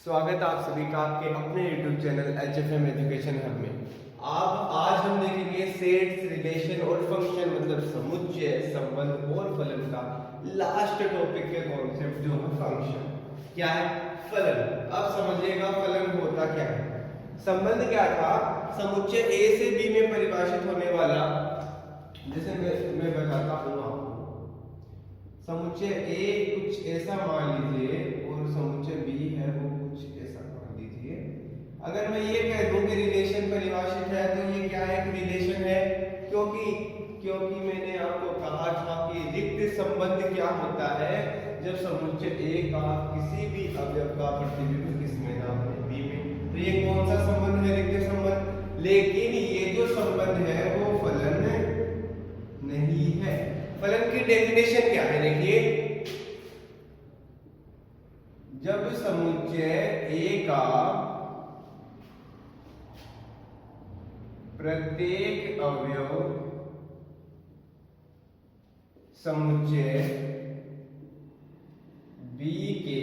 स्वागत है आप सभी का आपके अपने YouTube channel HFM education hub में। आज हम देखेंगे सेट्स, रिलेशन और फंक्शन मतलब समुच्चय, संबंध और फलन का लास्ट टॉपिक के कॉन्सेप्ट जो है फंक्शन। क्या है? फलन। अब समझिएगा फलन होता क्या है। संबंध क्या था? समुच्चय A से B में परिभाषित होने वाला, जैसे मैं बताता हूँ आपको। समुच्चय A कुछ ऐसा मान लीजिए और समुच्चय B है वो कुछ ऐसा मान लीजिए। अगर मैं ये कह दूं कि रिलेशन परिभाषित है तो ये क्या है? एक रिलेशन है, क्योंकि मैंने आपको कहा था कि रिक्त संबंध क्या होता है जब समुच्चय A का किसी भी अवयव का प्रतिबिंब किसमें ना हो, B में। तो ये कौन सा संबंध है? रिक्त संबंध। लेकिन ये जो संबंध है वो फलन नहीं है। फलन की डेफिनेशन क्या है? देखिए, जब समुच्चय A का प्रत्येक अवयव समुच्चय B के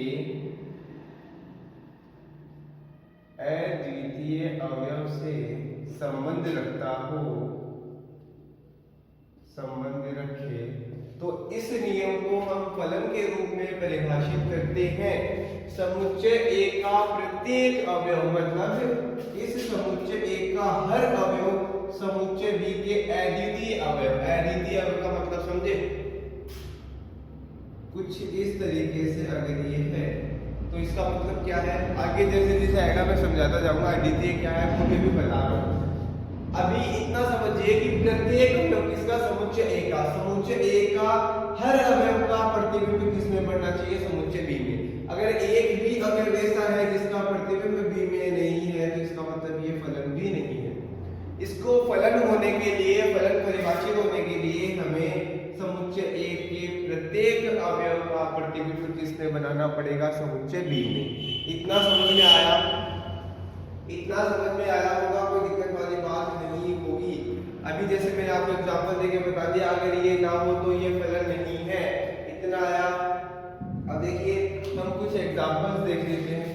अद्वितीय अवयव से संबंध रखता हो, संबंध रखे, तो इस नियम को हम फलन के रूप में परिभाषित करते हैं। समुच्चय A का प्रत्येक अवयव मतलब इस समुच्चय A का हर अवयव समुच्चय B के अद्वितीय अवयव। अद्वितीय अवयव का मतलब समझे? कुछ इस तरीके से अगर ये है तो इसका मतलब क्या है? आगे जैसे जैसे आएगा मैं समझाता जाऊंगा। अद्वितीय क्या है वो मैं भी बता रहा हूँ। अभी इतना समझिए कि प्रत्येक अवयव किसका? समुच्चय A का। समुच्चय A का हर अवयव का प्रतिबिंब किसमें बनना चाहिए? समुच्चय B में। अगर एक भी अवयव ऐसा है जिसका प्रतिबिंब B में नहीं है तो इसका मतलब ये फलन भी नहीं है। इसको फलन होने के लिए, फलन परिभाषित होने के लिए हमें समुच्चय A के प्रत्येक अवयव का प्रतिबिंब किसमें बनाना पड़ेगा? समुच्चय B में। इतना समझ में आया? इतना समझ में आया होगा, कोई दिक्कत वाली बात नहीं होगी। अभी जैसे मैंने आपको एग्जांपल देके बता दिया, अगर ये ना हो तो ये फलन नहीं है। इतना आया। अब देखिए हम कुछ एग्जांपल्स देख लेते हैं,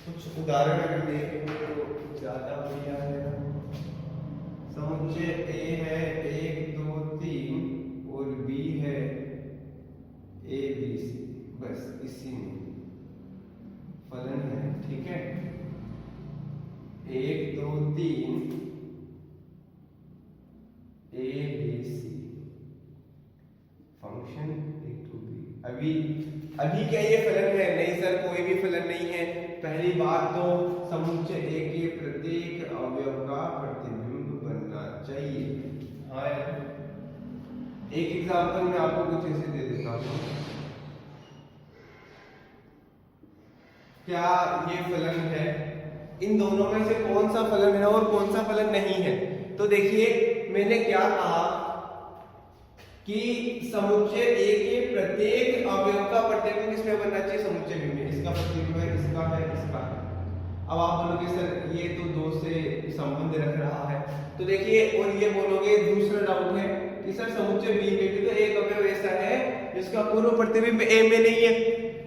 कुछ उदाहरण अगर देखेंगे तो ज्यादा बढ़िया है। समुच्चय A है 1 2 3 और B है A B C, बस इसी में फलन है। ठीक है, 1 2 3 A B C फंक्शन 1 2 3। अभी क्या ये फलन है? नहीं सर, कोई भी फलन नहीं है। पहली बात तो समुच्चय A के प्रत्येक अवयव का प्रतिबिंब बनना चाहिए। हाँ, एक एग्जांपल मैं आपको कुछ ऐसे दे देता हूँ। क्या ये फलन है? इन दोनों में से कौन सा फलन है और कौन सा फलन नहीं है? तो देखिए मैंने क्या कहा कि समुच्चय A के प्रत्येक अवयव का प्रतिबिंब किसमें बनना चाहिए? समुच्चय B में। इसका प्रतिबिंब है, इसका है, इसका है। अब आप बोलोगे सर ये तो दो से संबंध रख रहा है, तो देखिए, और ये बोलोगे दूसरा डाउट है कि सर समुच्चय B में भी तो एक अवयव ऐसा है जिसका पूर्व प्रतिबिंब A में नहीं है।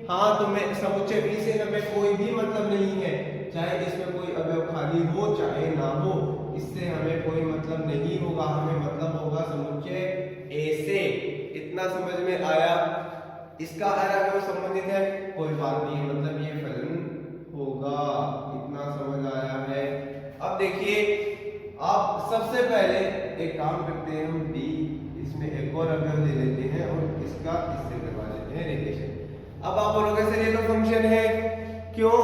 हाँ, तो मैं समुच्चय B से हमें कोई भी मतलब नहीं है, चाहे इसमें कोई अवयव खाली हो चाहे ना हो, इससे हमें कोई मतलब नहीं होगा। हमें मतलब होगा समुच्चय A से। इतना समझ में आया? इसका हर अवयव संबंधित है, कोई बात नहीं, मतलब ये फलन होगा। इतना समझ आया है? अब देखिए, आप सबसे पहले एक काम करते हैं, हम D इसमें एक और अवयव ले लेते हैं और इसका इससे करवा लेते हैं रिलेशन। अब आप बोलोगे सर ये तो फंक्शन है। क्यों?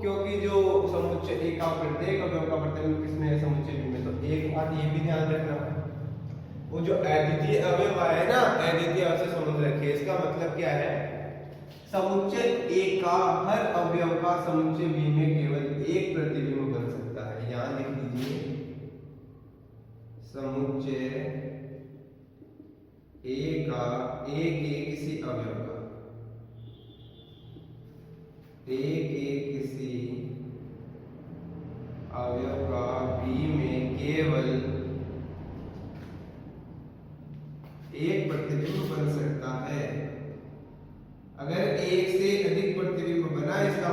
क्योंकि जो समुच्चय A का प्रत्येक अवयव का प्रतिबिंब किसमें है? समुच्चय B में। तो एक बात ये भी ध्यान रखना, वो जो अद्वितीय अवयव है ना, अद्वितीय अवयव से संबंध रखिए। इसका मतलब क्या है? समुच्चय A का हर अवयव का समुच्चय B में केवल एक प्रतिबिंब बन सकता है। यहां लिख लीजिए, समुच्चय A का A के किसी अवयव का, A के किसी अवयव का B में केवल एक प्रतिबिंब बन सकता है। अगर एक से अधिक प्रतिबिंब बना, इसका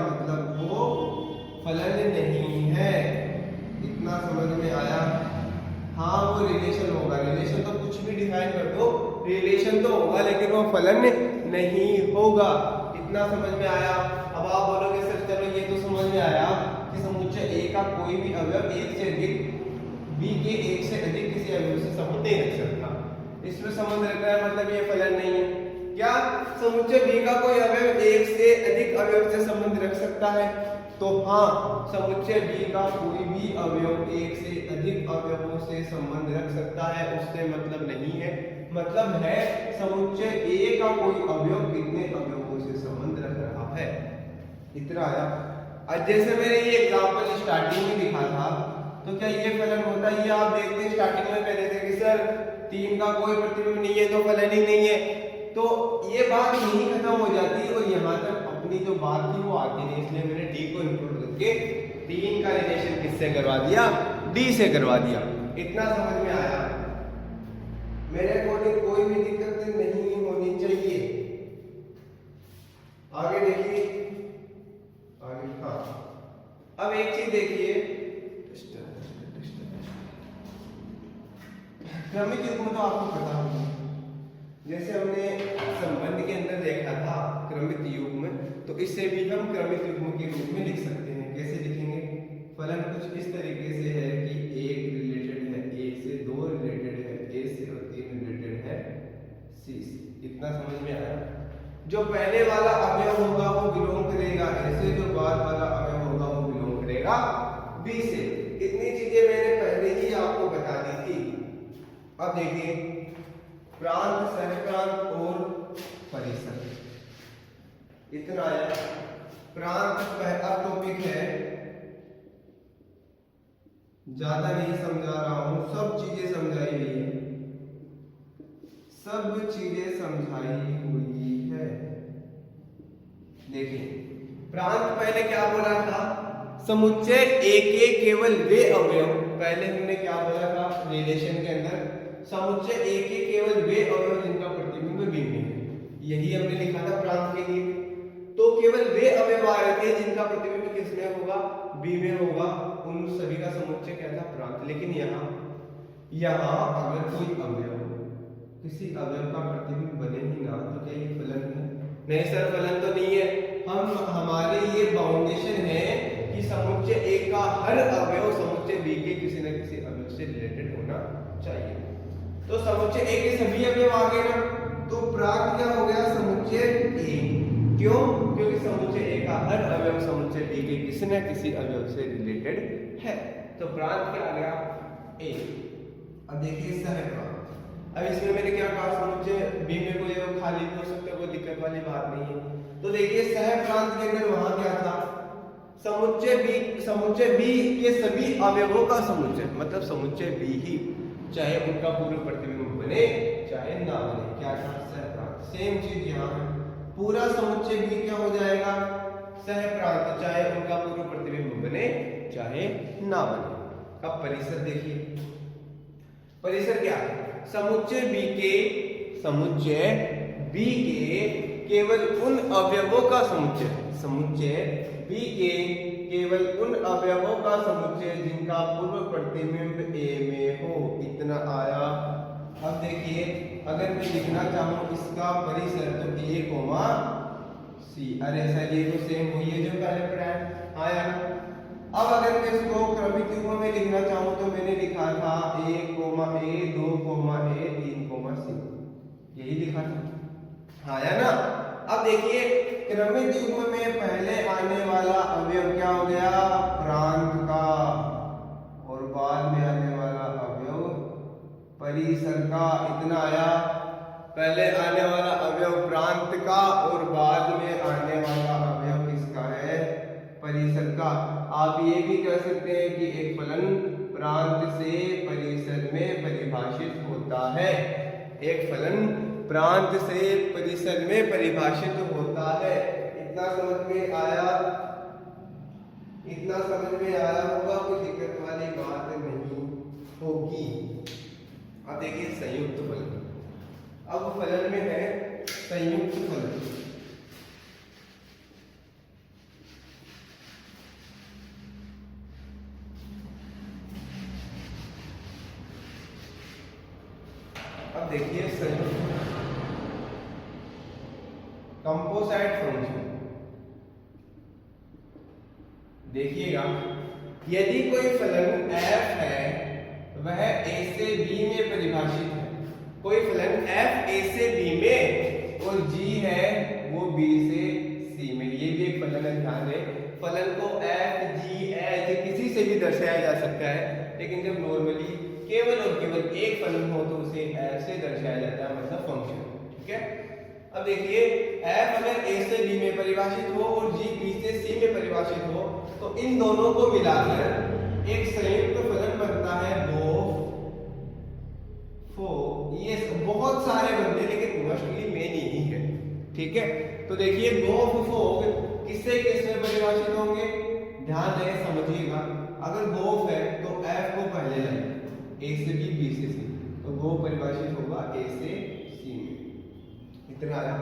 लेकिन वो फलन नहीं होगा। इतना समझ में आया। अब आप बोलोगे सर चलो ये तो समझ में आया कि समुच्चय ए का कोई भी अवयव एक से अधिक बी के एक से अधिक किसी अवयव से संबंध नहीं रख सकता। इसमें संबंध रखना है मतलब ये फलन नहीं है। क्या समुच्चय बी का कोई अवयव एक से अधिक अवयव से संबंध रख सकता है? तो हाँ, समुच्चय बी का कोई भी अवयव एक से अधिक अवयवों से संबंध रख सकता है। उससे मतलब नहीं है, मतलब है समुच्चय ए का कोई अवयव कितने अवयवों से संबंध रख रहा है। इतना आया। आज जैसे मैंने ये एग्जांपल स्टार्टिंग में लिखा था, तो क्या ये फलन होता है? ये आप देखते हैं स्टार्टिंग में कह रहे थे कि सर 3 का कोई प्रतिबिंब नहीं है तो फलन ही नहीं है। तो ये बात यहीं खत्म हो जाती है और यहाँ तक अपनी जो बात थी वो आती नहीं, इसलिए मैंने डी को इंक्लूड करके 3 का रिलेशन किससे करवा दिया? डी से करवा दिया। इतना समझ में आया? मेरे अकॉर्डिंग कोई भी दिक्कत नहीं होनी चाहिए। आगे देखिए, आगे हाँ, अब एक चीज देखिए, क्रमिक युग्म तो आपको पता होगा। जैसे हमने संबंध के अंदर देखा था क्रमिक युग्म, तो इससे भी हम क्रमिक युग्म के रूप में लिख सकते हैं। कैसे लिखेंगे? फलन कुछ इस तरीके से है कि एक रिलेटेड है ए से, 2 रिलेटेड है ए से और 3 रिलेटेड है सी से। इतना समझ में आया? जो पहले वाला अवयव होगा वो बिलोंग करेगा ए से, जो बाद वाला अवयव होगा वो बिलोंग करेगा बी से। इतनी चीजें मैंने पहले ही आपको बता दी थी। अब देखिए, प्रांत, सहप्रांत और परिसर। इतना आया। प्रांत पहला टॉपिक है, ज्यादा नहीं समझा रहा हूं, सब चीजें समझाई हुई है, सब चीजें समझाई हुई है। देखिए, प्रांत पहले क्या बोला था? समुच्चय ए के केवल वे अवयव, पहले हमने क्या बोला था रिलेशन के अंदर? समुच्चय ए के केवल वे अवयव जिनका प्रतिबिंब बी में है, यही हमने लिखा था प्रांत के लिए। तो केवल वे अवयव आ रहे थे जिनका प्रतिबिंब किसमें होगा? बी में होगा। उन सभी का समुच्चय क्या था? प्रांत। लेकिन यहाँ अगर कोई अवयव किसी अवयव का प्रतिबिंब बने ही ना, तो क्या ये फलन है? नहीं सर, फलन तो नहीं है। हमारे ये बाउंडेशन है कि समुच्चय ए का हर अवयव समुच्चय बी के किसी न किसी अवयव से रिलेटेड होना चाहिए। तो समुच्चय ए के सभी अवयव आ गए ना, तो प्रांत क्या हो गया? समुच्चय ए। क्यों? क्योंकि समुच्चय ए का हर अवयव समुच्चय बी के किसी न किसी अवयव से रिलेटेड है। तो प्रांत क्या आ गया? ए। अब देखिए सहप्रांत। अब इसमें मैंने क्या कहा? समुच्चय बी में कोई अवयव खाली भी हो सकता है, कोई दिक्कत वाली बात नहीं है। तो देखिए सहप्रांत के अंदर वहां क्या था? समुच्चय बी के सभी अवयवों का समुच्चय, मतलब समुच्चय बी ही, चाहे उनका पूर्ण प्रतिबिंब बने चाहे ना बने, क्या था? सहप्रांत। सेम चीज यहाँ है, पूरा समुच्चय बी क्या हो जाएगा? सहप्रांत, चाहे उनका पूर्ण प्रतिबिंब बने चाहे ना बने। अब परिसर देखिए, परिसर क्या है? समुच्चय बी के केवल उन अवयवों का समुच्चय, समुच्चय बी के केवल उन अवयवों का समुच्चय जिनका पूर्व प्रतिबिंब ए में हो। इतना आया। अब देखिए, अगर मैं लिखना चाहूं इसका परिसर, तो ए कोमा सी। अरे सर ये तो सेम वही है जो पहले पढ़ा है, आया ना? अब अगर मैं इसको क्रमिक युग्म में लिखना चाहूं तो मैंने लिखा था ए कोमा ए, 2 कोमा ए, 3 कोमा सी, यही लिखा था, आया ना? अब देखिए, क्रमिक युग्म में पहले आने वाला अवयव क्या हो गया? प्रांत का, और बाद में आने वाला अवयव परिसर का। इतना आया। पहले आने वाला अवयव प्रांत का और बाद में आने वाला अवयव किसका है? परिसर का। आप ये भी कह सकते हैं कि एक फलन प्रांत से परिसर में परिभाषित होता है। एक फलन प्रांत से परिसर में परिभाषित होता है। इतना समझ में आया? इतना समझ में आया होगा, कोई दिक्कत वाली बात नहीं होगी। अब देखिए संयुक्त फलन। अब फलन में है संयुक्त फलन। अब देखिए संयुक्त, कंपोजिट फंक्शन। देखिएगा, यदि कोई फलन f है वह a से b में परिभाषित है, कोई फलन f a से b में और g है वो b से c में, ये भी एक फलन है, ध्यान दें। फलन को f g h किसी से भी दर्शाया जा सकता है, लेकिन जब नॉर्मली केवल और केवल एक फलन हो तो उसे f से दर्शाया जाता है, मतलब फंक्शन। ठीक है, अब देखिए f अगर a से b में परिभाषित हो और g b से c में परिभाषित हो तो इन दोनों को मिलाकर एक संयुक्त फलन बनता है गोफ फो। ये बहुत सारे बनते हैं लेकिन मोस्टली मेन ही है। ठीक है, तो देखिए गोफ फोग किससे किसमें परिभाषित होंगे, ध्यान दें, समझिएगा। अगर गोफ है तो f को पहले लाइए, a से b b से c, तो गोफ परिभाषित होगा a से c में। इतना आया,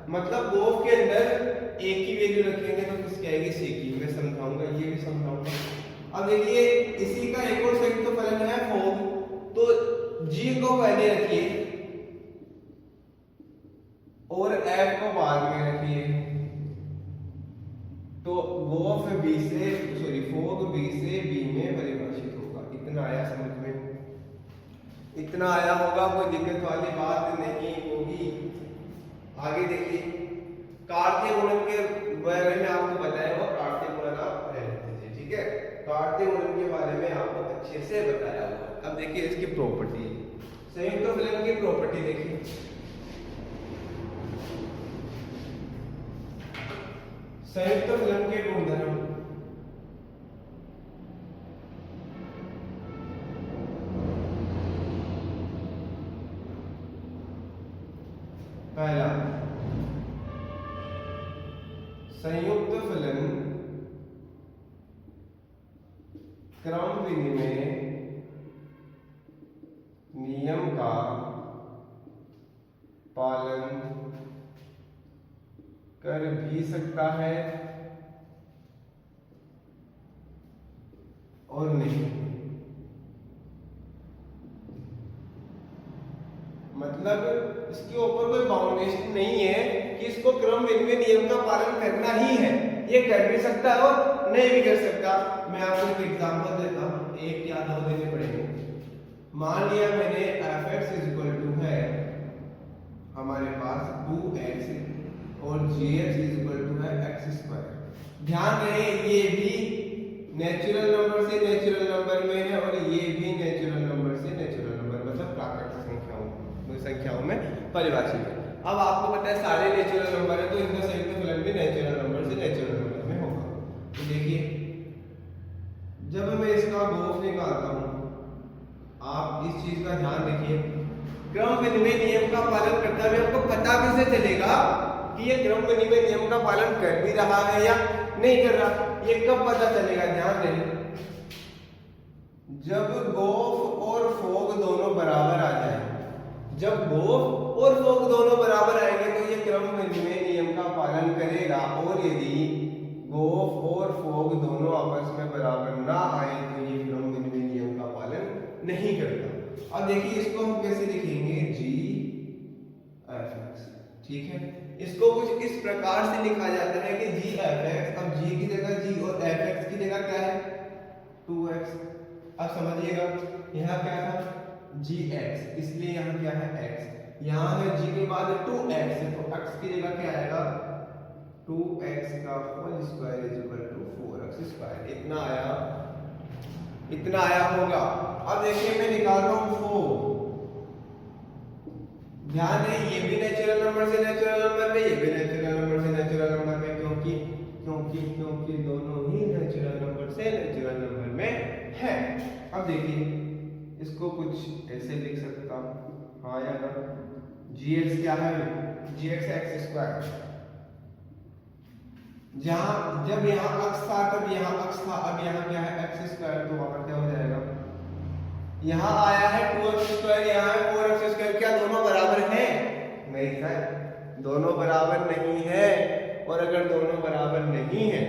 मतलब गोफ के अंदर a की वैल्यू रखेंगे तो किसकी आएगी, c की। मैं समझाऊंगा, ये भी समझाऊंगा। अब देखिए इसी का एक और संयुक्त फलन है फोग, तो g को पहले रखिए और f को बाद में रखिए, तो गोफ b से फोग b से b में परिभाषित होगा। इतना आया समझ में, इतना आया होगा, कोई दिक्कत वाली बात नहीं होगी। आगे देखिए, कार्तीय गुणन के बारे में आपको बताया हुआ, कार्तीय गुणन आप रह लीजिए। ठीक है, कार्तीय गुणन के बारे में आपको अच्छे से बताया हुआ। अब देखिए इसकी प्रॉपर्टी, संयुक्त फलन की प्रॉपर्टी देखिए। संयुक्त फलन के गुणधर्म, पहला, संयुक्त फलन क्रम विनिमय नियम का पालन कर भी सकता है और नहीं। मतलब इसके ऊपर कोई बाउंडेशन नहीं है कि इसको क्रम विनिमय नियम का पालन करना ही है, ये कर भी सकता है और नहीं भी कर सकता। मैं आपको एक एग्जांपल देता हूं, एक या दो देने पड़ेंगे। मान लिया मैंने fx है हमारे पास 2x और gx है x²। ध्यान रहे ये भी नेचुरल नंबर से नेचुरल नंबर में है और ये भी नेचुरल नंबर से नेचुरल नंबर, मतलब प्राकृतिक संख्याओं में परिभाषित है। अब आपको पता है सारे नेचुरल नंबर है तो इनका संयुक्त फलन भी नेचुरल नंबर से नेचुरल नंबर में होगा। तो देखिए जब मैं इसका गोफ निकालता हूं, आप इस चीज का ध्यान रखिए, क्रम विनिमय नियम का पालन करता है, आपको पता कैसे चलेगा कि ये क्रम विनिमय नियम का पालन कर भी रहा है या नहीं कर रहा, ये कब पता चलेगा, ध्यान दें, जब गोफ और फोग दोनों बराबर आ जाए। जब गोफ और फोग दोनों बराबर आएंगे तो ये क्रम विनिमय नियम का पालन करेगा, और यदि गोफ और फोग दोनों आपस में बराबर ना आए तो ये क्रम विनिमय नियम का पालन नहीं करता। अब देखिए इसको हम कैसे लिखेंगे, g(f(x), ठीक है। इसको कुछ इस प्रकार से लिखा जाता है कि g(f(x), अब g की जगह g और f(x) की जगह क्या है 2x। अब समझिएगा यहाँ क्या था gx, इसलिए यहाँ क्या है x, यहाँ है g के बाद 2x है तो x की जगह क्या आएगा 2x का whole square is equal to 4x²। इतना आया होगा। अब देखिए मैं निकाल रहा हूँ 4, ध्यान है ये भी नेचुरल नंबर से नेचुरल नंबर में, ये भी नेचुरल नंबर से नेचुरल नंबर में, क्योंकि दोनों ही नेचुरल नंबर से नेचुरल नंबर में है। अब देखिए इसको कुछ ऐसे लिख सकता हूं, हाँ या ना, gx क्या है, gx x²। जहां जब यहाँ अक्ष था तब यहाँ अक्ष था, अब यहाँ क्या है x², तो वहां क्या हो जाएगा, यहाँ आया है 2x², यहाँ है 4x², क्या दोनों बराबर हैं? नहीं सर, दोनों बराबर नहीं है, और अगर दोनों बराबर नहीं है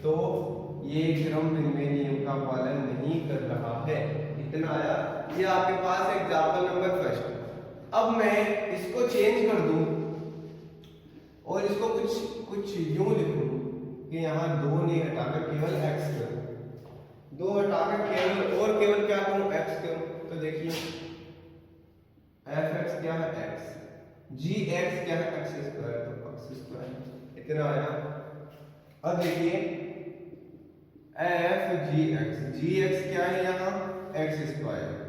तो ये क्रम विनिमय नियम का पालन नहीं कर रहा है। इतना आया, ये आपके पास एग्जाम्पल नंबर फर्स्ट। अब मैं इसको चेंज कर दूं, और इसको कुछ कुछ यूं लिखूं कि यहाँ 2 नहीं हटाकर केवल x करूं, 2 हटाकर केवल और केवल क्या करूं, x करूं। तो देखिए f(x) क्या है, x, g(x) क्या है, x स्क्वायर, तो x स्क्वायर इतना आया। अब देखिए f(g(x) क्या है यहाँ, x स्क्वायर।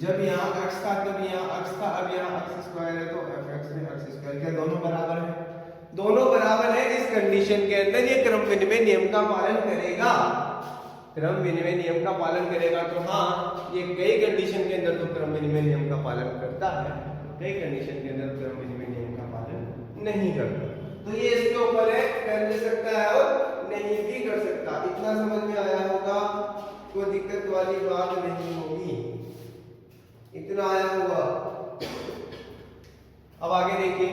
जब यहाँ x था तब यहाँ x था, अब यहाँ x स्क्वायर है, तो f(x) में x स्क्वायर, क्या दोनों बराबर है, दोनों बराबर है। इस कंडीशन के अंदर ये क्रम विनिमय नियम का पालन करेगा, क्रम विनिमय नियम का पालन करेगा। तो हाँ, ये कई कंडीशन के अंदर तो क्रम विनिमय नियम का पालन करता है, कई कंडीशन के अंदर क्रम विनिमय नियम का पालन नहीं करता। तो ये इसके ऊपर है, कर ले सकता है और नहीं भी कर सकता। इतना समझ में आया होगा, कोई दिक्कत वाली बात नहीं होगी, इतना आया होगा। अब आगे देखिए,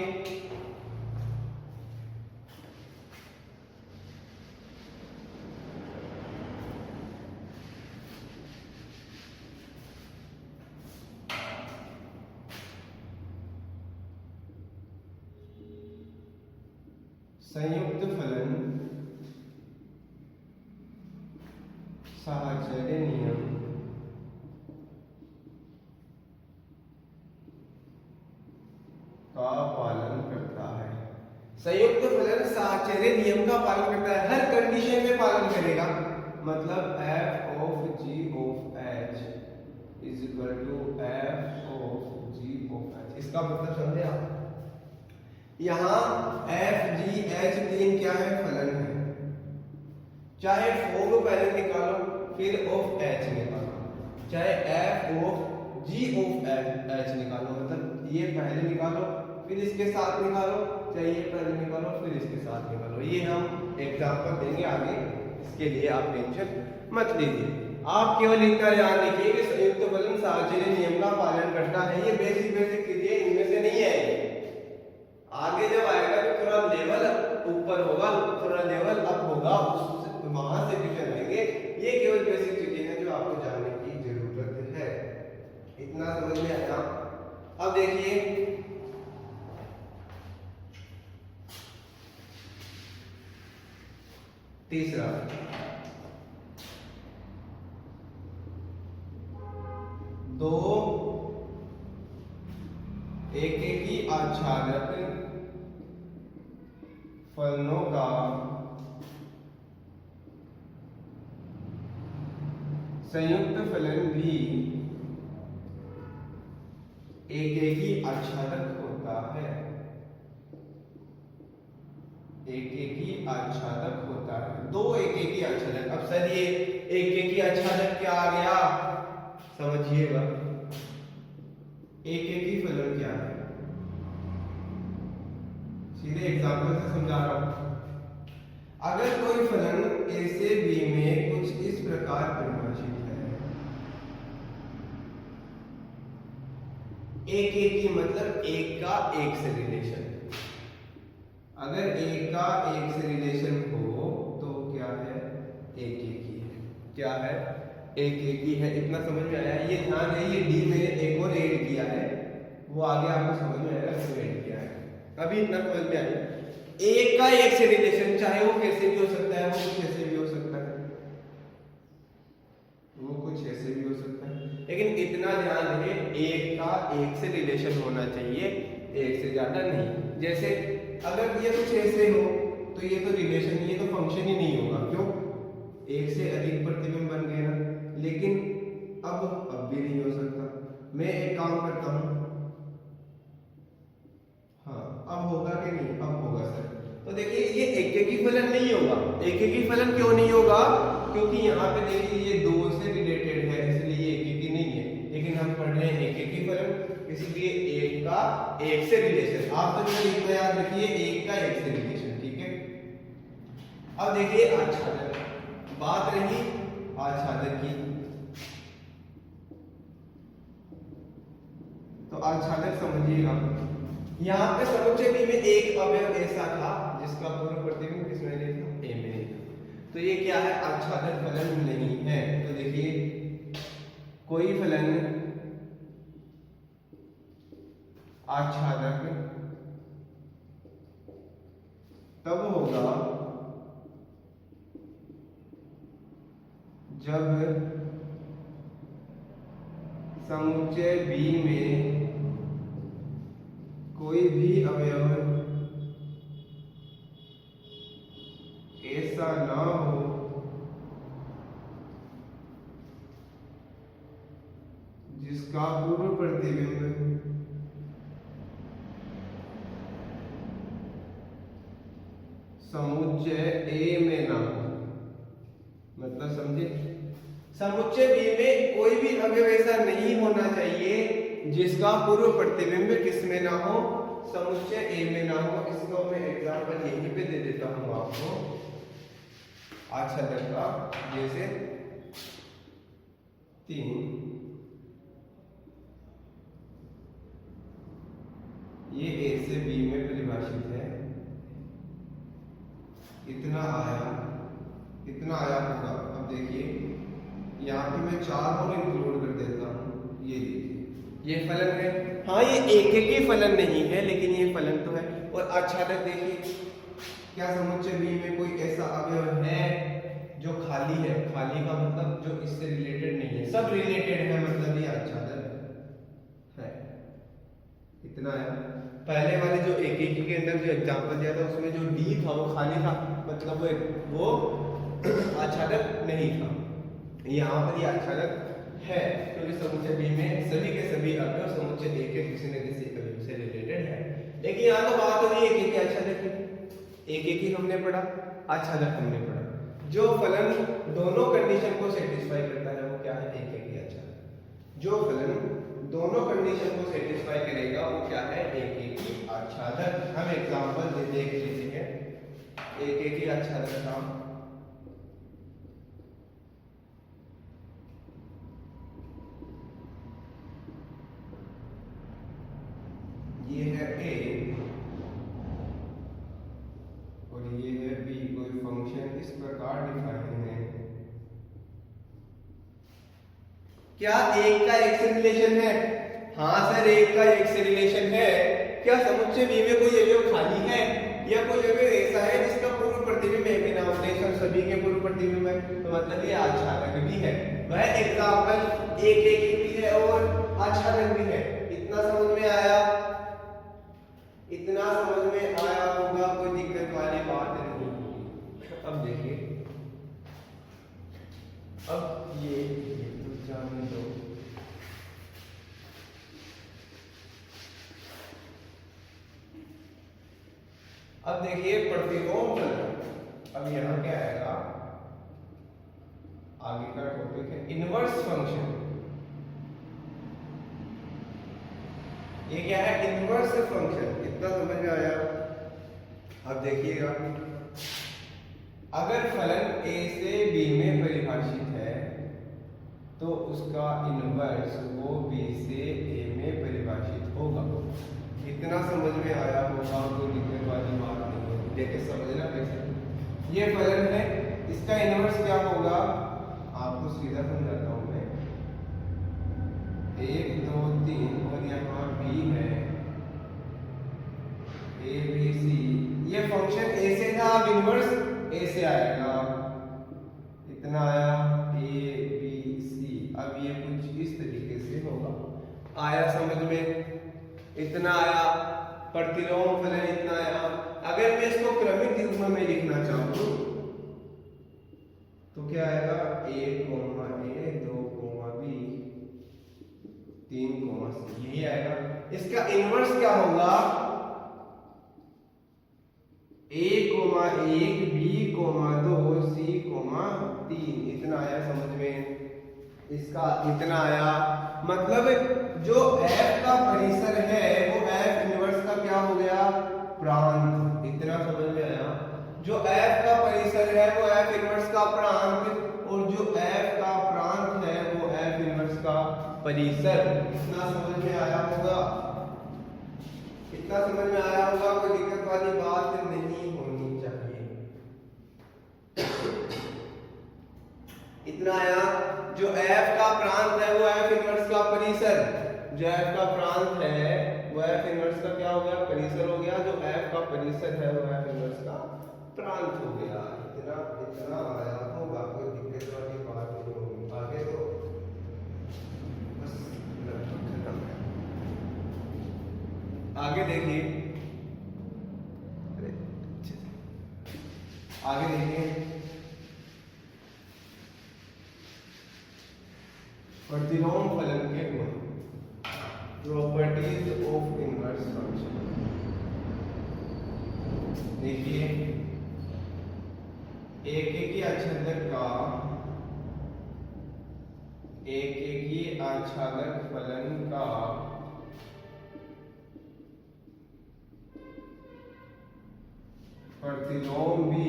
संयुक्त फलन साहचर्य नियम का पालन करता है। संयुक्त फलन साहचर्य नियम का पालन करता है, हर कंडीशन में पालन करेगा। मतलब f of g of h is equal to f of g of h। इसका मतलब समझे आप, यहाँ f g h तीन क्या है, फलन है। चाहे f को पहले निकालो फिर of h निकालो, चाहे f of g of h निकालो, मतलब ये पहले निकालो फिर इसके साथ निकालो, चाहे ये पहले निकालो फिर इसके साथ निकालो। ये हम एग्जांपल देंगे आगे, इसके लिए आप टेंशन मत लीजिए। आप केवल इतना ध्यान रखिए कि संयुक्त फलन साहचर्य नियम का पालन करता है। ये बेसिक बेसिक चीजें इनमें से नहीं आएगी, आगे जब आएगा तो थोड़ा लेवल ऊपर होगा, थोड़ा लेवल अप होगा, वहां से भी करेंगे। ये केवल बेसिक चीजें हैं जो आपको जानने की जरूरत है। इतना समझ में आया। अब देखिए तीसरा, दो एकेकी आच्छादक फलनों का संयुक्त फलन भी एकेकी आच्छादक होता है, एकेकी आच्छादक होता है। दो एकेकी आच्छादक। अब सर ये एकेकी आच्छादक क्या आ गया, समझिएगा। एकेकी फलन क्या है, सीधे एग्जांपल से समझा रहा हूं। अगर कोई फलन a से b में कुछ इस प्रकार परिभाषित है, एकेकी मतलब एक का एक से रिलेशन। अगर एक का एक से रिलेशन हो तो क्या है, एकेकी है। क्या है, एकेकी है। इतना समझ में आया। ये ध्यान है, ये डी मैंने एक और ऐड किया है, वो आगे आपको समझ में आएगा क्यों ऐड किया है। अभी इतना समझ में आया, एक का एक से रिलेशन, चाहे वो कैसे भी हो सकता है, वो कुछ ऐसे भी हो सकता है, वो कुछ ऐसे भी हो सकता है, लेकिन इतना ध्यान रहे एक का एक से रिलेशन होना चाहिए, एक से ज्यादा नहीं। जैसे अगर ये कुछ ऐसे हो तो ये तो रिलेशन, ये तो फंक्शन ही नहीं होगा। क्यों, एक से अधिक प्रतिबिंब बन गए ना। लेकिन अब भी नहीं हो सकता। मैं एक काम करता हूं, हाँ अब होगा कि नहीं, अब होगा सर। तो देखिए ये एकेकी फलन नहीं होगा। एकेकी फलन क्यों नहीं होगा, क्योंकि यहाँ पे देखिए ये दो से रिलेटेड है, इसलिए ये एकेकी नहीं है। लेकिन हम पढ़ रहे हैं एकेकी फलन, इसलिए एक का एक से रिलेशन। आप तो जो लिखना याद रखिए, एक का एक से रिलेशन, ठीक है। अब देखिए आच्छादक, बात रही आच्छादक की, तो आच्छादक समझिएगा। यहाँ पे समुच्चय B में एक अवयव ऐसा था जिसका पूर्ण प्रतिबिंब किसमें नहीं था, A में नहीं था। तो ये क्या है, आच्छादक फलन नहीं है। तो देखिए कोई फलन आच्छादक तब होगा जब समुच्चय B में कोई भी अवयव ऐसा ना हो जिसका पूर्व प्रतिबिंब समुच्चय A में ना हो। मतलब समझे, समुच्चय B में कोई भी अवयव ऐसा नहीं होना चाहिए जिसका पूर्व प्रतिबिंब किस में ना हो, समुच्चय A में ना हो। इसको मैं एग्जांपल यहीं पे दे देता हूं आपको आच्छादन का। जैसे 3, ये A से B में परिभाषित है, इतना आया होगा। अब देखिए यहाँ पे मैं 4 और इंक्लूड कर देता हूँ। ये देखिए ये फलन है। हाँ ये एक ही फलन नहीं है लेकिन ये फलन तो है। और आच्छादक देखिए, क्या समुच्चय B में कोई ऐसा अवयव है जो खाली है? खाली का मतलब जो इससे रिलेटेड नहीं है, सब रिलेटेड है, मतलब ये आच्छादक है। इतना है। पहले वाले जो एक के अंदर जो एग्जांपल दिया था उसमें जो D था वो खाली था, मतलब वो आच्छादक नहीं था। यहाँ पर ये आच्छादक है क्योंकि समुच्चय B में सभी के सभी अवयव समुच्चय A के किसी न किसी अवयव से रिलेटेड है। लेकिन यहाँ तो बात हो रही है एक आच्छादक की, एक ही हमने पढ़ा, आच्छादक हमने पढ़ा। जो फलन दोनों कंडीशन को सेटिस्फाई करता है वो क्या है? एक ही आच्छादक। जो फलन दोनों कंडीशन को सेटिस्फाई करेगा वो क्या है? एक ही आच्छादक। हम एग्जांपल देख लेते हैं एक ही आच्छादक का। ये है A और ये है B। कोई फंक्शन इस प्रकार डिफाइन है। क्या एक का एक से रिलेशन है? हाँ सर एक का एक से रिलेशन है। क्या समुच्चय B में कोई अवयव खाली है या कोई अवयव ऐसा है जिसका पूर्व प्रतिबिंब एक ही नाम है? सभी के पूर्व प्रतिबिंब है तो मतलब ये आच्छादक भी है। वह एग्जांपल एक भी है और आच्छादक भी है। इतना समझ में आया? इतना समझ में आया होगा, कोई दिक्कत वाली बात नहीं होगी। अब देखिए, अब ये तो जाने दो। अब देखिए प्रतिलोम फलन। अब यहाँ क्या आएगा? आगे का टॉपिक है इनवर्स फंक्शन। ये क्या है? Inverse function. इतना समझ में आया? अब देखिएगा, अगर फलन A से B में परिभाषित है तो उसका इनवर्स वो B से A में परिभाषित होगा। इतना समझ में आया होगा, कोई दिक्कत वाली बात नहीं है। देखिए समझना कैसे। ये फलन है, इसका इनवर्स क्या होगा आपको सीधा समझाता हूं मैं। 1 2 3 और यहाँ B है A B C। ये फंक्शन A से था, अब इनवर्स A से आएगा। इतना आया A B C। अब ये कुछ इस तरीके से होगा। आया समझ में? इतना आया। प्रतिलोम फलन इतना आया। अगर मैं इसको क्रमिक रूप में लिखना चाहूँ तो क्या आएगा? A, A 2, B 3, C। यही आएगा। इसका इनवर्स क्या होगा? A, 1 B, 2 C, 3। इतना आया समझ में? इसका इतना आया। मतलब जो F का परिसर है वो F इनवर्स का क्या हो गया? प्रांत। इतना समझ में आया? जो F का परिसर है वो F इनवर्स का प्रांत और जो F का प्रांत है वो F इनवर्स का परिसर। इतना समझ में आया होगा? इतना समझ में आया होगा, कोई दिक्कत वाली बात नहीं होनी चाहिए। इतना आया। जो F का प्रांत है वो F इनवर्स का परिसर। जो F का प्रांत है वो एफ इनवर्स का क्या हो गया, परिसर हो गया। जो एफ का परिसर है वो एफ इनवर्स का प्रांत हो गया। इतना इतना आया होगा, कोई दिक्कत वाली बात नहीं होगी। आगे तो बस लगभग खत्म है। आगे देखिए, अरे आगे देखिए, प्रतिलोम फलन के गुण, प्रॉपर्टीज ऑफ इनवर्स फंक्शन। देखिए, एकेकी आच्छादक का एकेकी आच्छादक फलन का प्रतिलोम भी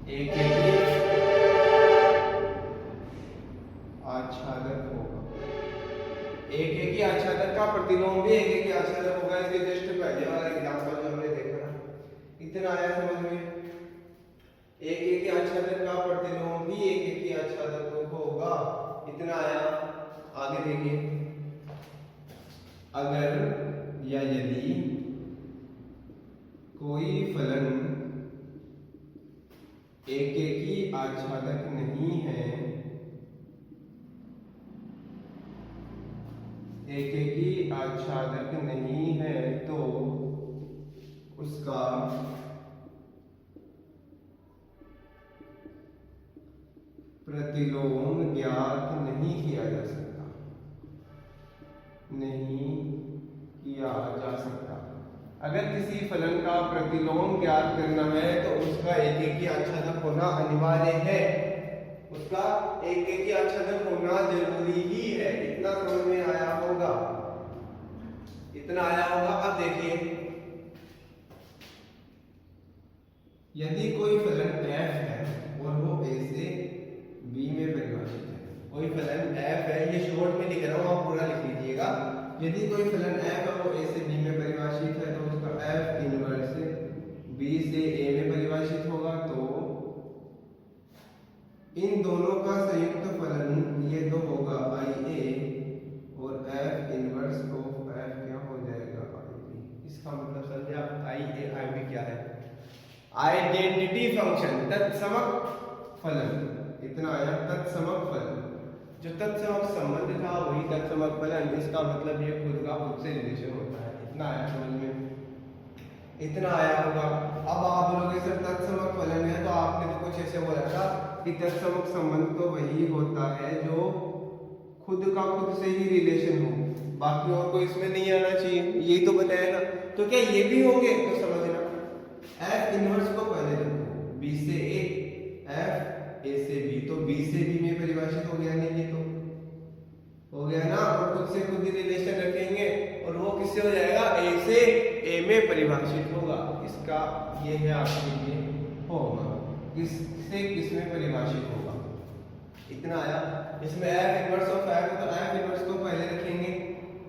एकेकी आच्छादक होगा। एकेकी आच्छादक का प्रतिलोम भी एकेकी आच्छादक होगा। इसके जस्ट पहले वाला एग्जांपल जो हमने देखा, इतना आया समझ में। एकेकी आच्छादक का प्रतिलोम भी एकेकी आच्छादक होगा, इतना आया। आगे देखिए, अगर या यदि कोई फलन एकेकी आच्छादक नहीं है, एकेकी आच्छादक नहीं है, तो उसका प्रतिलोम ज्ञात नहीं किया जा सकता, नहीं किया जा सकता। अगर किसी फलन का प्रतिलोम ज्ञात करना है तो उसका एकेकी आच्छादक होना अनिवार्य है, उसका एकेकी आच्छादक होना जरूरी ही है। इतना समझ में आया होगा, इतना आया होगा। अब देखिए, यदि कोई फलन f है और वो a से b में परिभाषित है, कोई फलन f है, ये शॉर्ट में लिख रहा हूं, आप पूरा लिख लीजिएगा। यदि कोई फलन f है वो a से b में परिभाषित है, तो उसका f इनवर्स b से a में परिभाषित होगा। तो इन दोनों का संयुक्त फलन ये तो होगा IA, और f इनवर्स ऑफ f क्या हो जाएगा, IB। इसका मतलब समझे आप, IA IB क्या है, आइडेंटिटी फंक्शन, तत्समक फलन। इतना आया, तत्समक फलन। जो तत्समक संबंध था वही तत्समक फलन। इसका मतलब ये खुद का खुद से रिलेशन होता है। इतना आया समझ में, इतना आया होगा। अब आप बोलोगे सर तत्समक फलन है, तो आपने तो कुछ ऐसे बोला था कि तत्समक संबंध तो वही होता है जो खुद का खुद से ही रिलेशन हो, बाकी और कोई इसमें नहीं आना चाहिए, यही तो बताया ना। तो क्या ये भी होंगे, तो समझना, f इनवर्स को पहले रखो, b से a, f a से b, तो b से b में परिभाषित हो गया, नहीं ये तो हो गया ना। और खुद से खुद ही रिलेशन रखेंगे और वो किससे हो जाएगा, a से a में परिभाषित होगा। इसका ये है आपके लिए होगा, किससे किस में परिभाषित होगा। इतना आया। इसमें f इनवर्स ऑफ f है, तो f इनवर्स को पहले रखेंगे,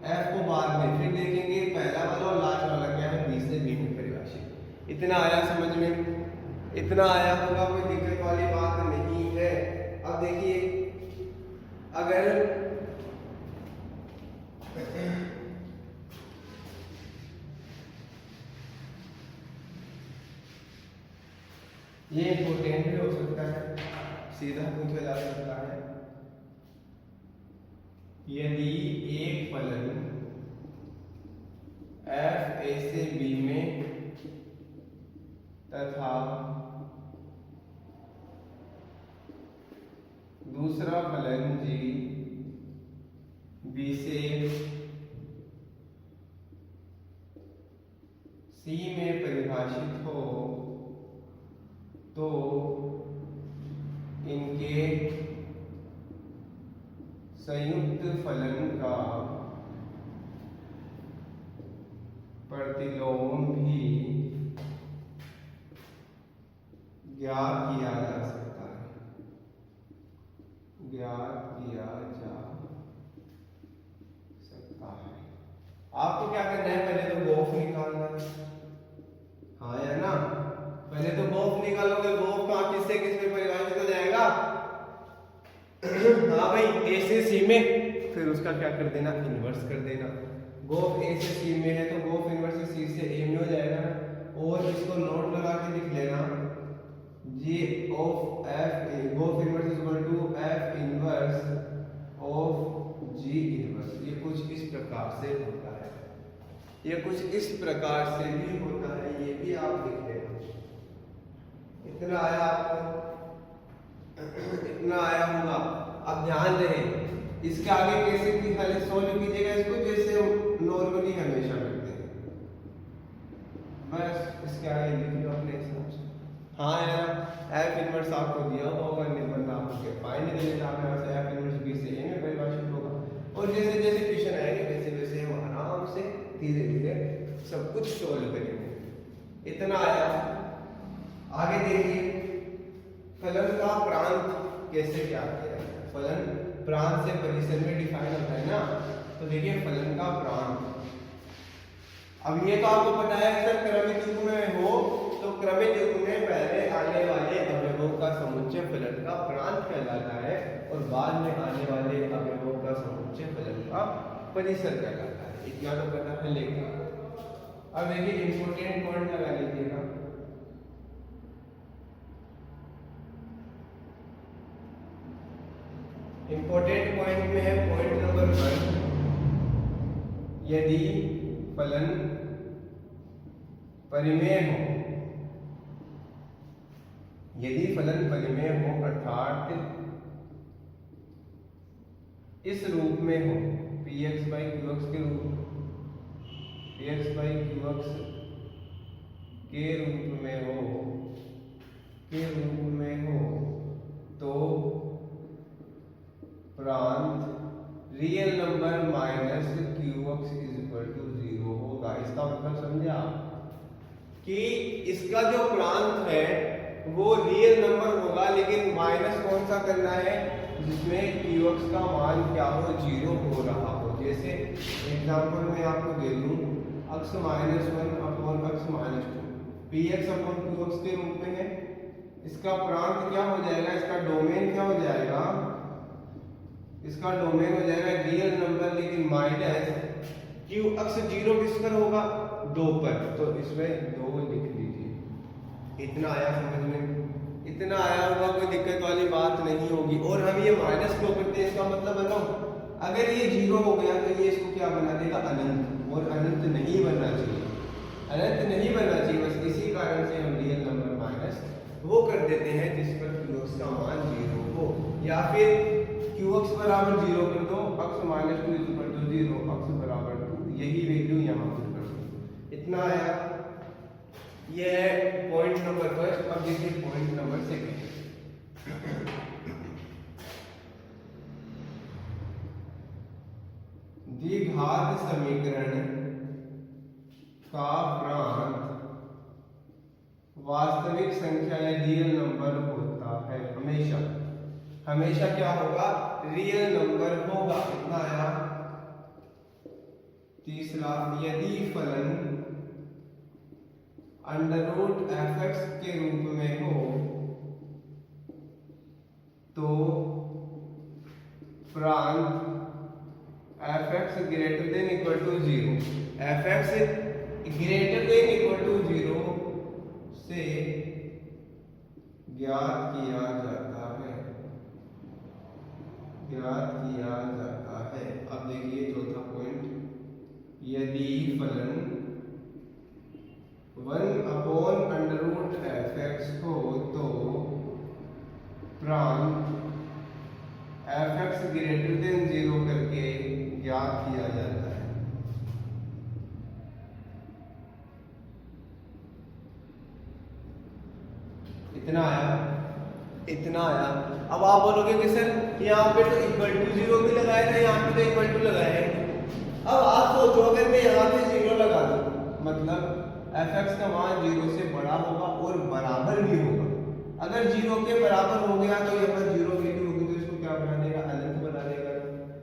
f को बाद में, फिर देखेंगे पहला वाला और लास्ट वाला क्या है, b से b में परिभाषित। इतना आया समझ में, इतना आया होगा, कोई दिक्कत वाली बात नहीं है। अब देखिए, अगर ये इंपोर्टेंट भी हो सकता है, सीधा पूछा जा सकता है। यदि एक फलन f a से b में तथा दूसरा फलन g b से c में परिभाषित हो, तो इनके संयुक्त फलन का प्रतिलोम भी ज्ञात किया जा सकता है, ज्ञात किया जा सकता है। आपको क्या करना है, पहले तो गोफ निकालना है, हाँ या ना। पहले तो गोफ निकालोगे, गोफ का किससे किस में परिभाषित हो जाएगा, हाँ भाई, ए से सी में, फिर उसका क्या कर देना, इन्वर्स कर देना। गोफ ए से सी में है तो गोफ इन्वर्स सी से ए में हो जाएगा ना, और इसको नोट लगा के लिख लेना, G of F gof inverse is equal to F inverse of G inverse. ये कुछ इस प्रकार से होता है, ये कुछ इस प्रकार से भी होता है, ये भी आप लिख लेना। इतना आया आपको, इतना आया होगा। अब ध्यान रहे इसके आगे कैसे की पहले सोल्व कीजिएगा इसको, जैसे हम नॉर्मली हमेशा करते हैं, बस इसके आगे लिख लो अपने हिसाब से। हाँ यार, एफ इनवर्स आपको दिया होगा, निर्भर आपको फाइंड कर लेना है, वैसे एफ इनवर्स बी से ए में परिभाषित होगा, और जैसे जैसे क्वेश्चन आएंगे वैसे वैसे हम आराम से धीरे धीरे सब कुछ सोल्व करेंगे। इतना आया। आगे देखिए फलन का प्रांत कैसे क्या किया जाता है। फलन प्रांत से परिसर में डिफाइन होता है ना, तो देखिए फलन का प्रांत। अब ये तो आपको पता है सर क्रमिक युग्म में हो तो क्रमिक युग्म में पहले आने वाले अवयवों का समुच्चय फलन का प्रांत कहलाता है, और बाद में आने वाले अवयवों का समुच्चय फलन का परिसर कहलाता है। इतना तो पता है, लेकिन अब देखिए इंपोर्टेंट पॉइंट लगा लीजिएगा। इंपॉर्टेंट पॉइंट में है पॉइंट नंबर 1, यदि फलन परिमेय हो, यदि फलन परिमेय हो अर्थात इस रूप में हो, px by qx के रूप, px by qx के रूप में हो, के रूप में हो, तो प्रांत real number minus qx is equal to 0 होगा। इसका मतलब समझे आप कि इसका जो प्रांत है वो रियल नंबर होगा, लेकिन माइनस कौन सा करना है, जिसमें qx का मान क्या हो, 0 हो रहा हो। जैसे एग्जांपल मैं आपको दे दूं, x -1 upon x -2 px upon qx के रूप में है। इसका प्रांत क्या हो जाएगा, इसका डोमेन क्या हो जाएगा, इसका डोमेन हो जाएगा रियल नंबर, लेकिन माइनस क्यू अक्स 0 किस पर होगा, 2 पर, तो इसमें 2 लिख लीजिए। इतना आया समझ में, इतना आया होगा, कोई दिक्कत वाली बात नहीं होगी। और हम ये माइनस क्यों करते हैं, इसका मतलब है ना, अगर ये 0 हो गया तो ये इसको क्या बना देगा, अनंत, और अनंत नहीं बनना चाहिए, अनंत नहीं बनना चाहिए। बस इसी कारण से हम रियल नंबर माइनस वो कर देते हैं जिस पर qx का मान 0 हो, या फिर qx बराबर 0 कर दो, x -2 is equal to 0, x बराबर 2, यही वैल्यू यहाँ पर कर दो। इतना आया, ये है पॉइंट नंबर 1। अब देखिए पॉइंट नंबर 2, द्विघात समीकरण का प्रांत वास्तविक संख्या या रियल नंबर होता है, हमेशा हमेशा क्या होगा, रियल नंबर होगा। इतना आया। तीसरा, यदि फलन √f(x) के रूप में हो तो प्रांत f(x) greater than equal to 0, f(x) greater than equal to 0 से ज्ञात किया जाता है, ज्ञात किया जाता है। अब देखिए चौथा पॉइंट, यदि फलन 1/√f(x) हो तो प्रांत f(x) ग्रेटर देन 0 करके ज्ञात किया जाता है। इतना आया, इतना आया। अब आप बोलोगे कि सर यहाँ पे तो इक्वल टू 0 भी लगाया था, यहाँ पे तो इक्वल टू लगाया है। अब आप सोचो अगर मैं यहाँ पे 0 लगा दूं, मतलब f(x) का मान 0 से बड़ा होगा और बराबर भी होगा। अगर 0 के बराबर हो गया तो यहाँ 0 वैल्यू होगी, तो इसको क्या बना देगा, अनंत बना देगा,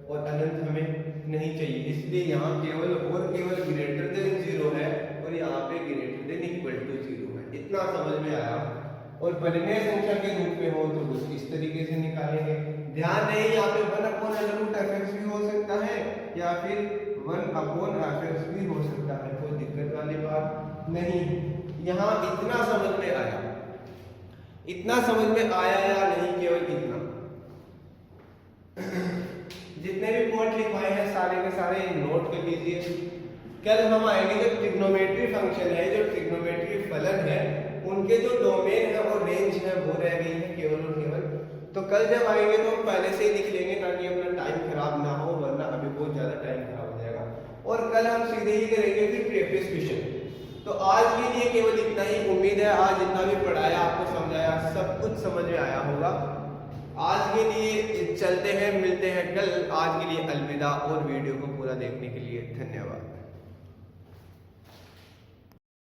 और अनंत हमें नहीं चाहिए, इसलिए यहाँ केवल और केवल ग्रेटर देन 0 है, और यहाँ पे ग्रेटर देन इक्वल टू 0 है। इतना समझ में आया। और परिमेय संख्या के रूप में हो तो इस तरीके से निकालेंगे, ध्यान रहे यहाँ पे 1/√f(x) भी हो सकता है या फिर 1/f(x) भी हो सकता है, कोई दिक्कत वाली बात नहीं। यहाँ इतना समझ में आया, इतना समझ में आया या नहीं, केवल इतना। जितने भी पॉइंट लिखवाए हैं सारे के सारे नोट कर लीजिए। कल हम आएंगे जो ट्रिग्नोमेट्री फंक्शन है, जो ट्रिग्नोमेट्री फलन है, उनके जो डोमेन है और रेंज है वो रह गई है केवल और केवल। तो कल जब आएंगे तो हम पहले से ही लिख लेंगे ताकि अपना टाइम खराब ना हो, वरना अभी बहुत ज्यादा टाइम खराब हो जाएगा। और कल हम सीधे ही करेंगे फिर ट्रेपेज क्वेश्चन। तो आज के लिए केवल इतना ही। उम्मीद है आज जितना भी पढ़ाया आपको समझाया सब कुछ समझ में आया होगा। आज के लिए चलते हैं, मिलते हैं कल। आज के लिए अलविदा और वीडियो को पूरा देखने के लिए धन्यवाद।